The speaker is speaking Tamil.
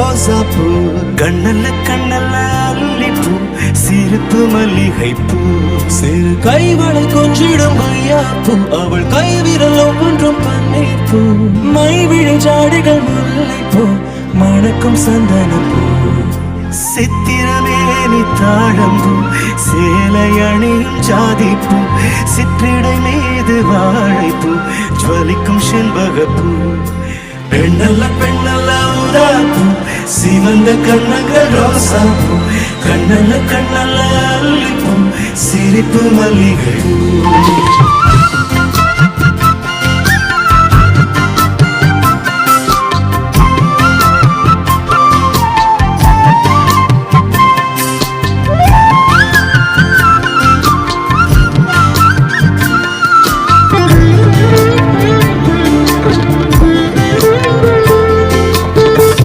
ரோசா பூ கண்ணல்ல கண்ணல்ல அல்லிப்பூ சிரிப்பு மல்லிகை பூ சிறு கைவளை கொஞ்சிடும் ஐயா பூ அவள் கை விரல் ஒவ்வொன்றும் பன்னீர் பூ மைவிழி ஜாடிகள் முல்லை பூ மணக்கும் சந்தன பூ சித்திரமேனி தாழம்பூ சேலை அணியும் ஜாதிப்பூ சிற்றிடை மீது வாழைப்பூ ஜுவலிக்கும் செண்பகப்பூ பெண்ணல்ல பெண்ணல்ல ஊதாப்பூ சிவந்த கண்ணங்கள் ரோசா பூ கண்ணல்ல கண்ணல்ல அல்லிப்பூ சிரிப்பு மல்லிகை பூ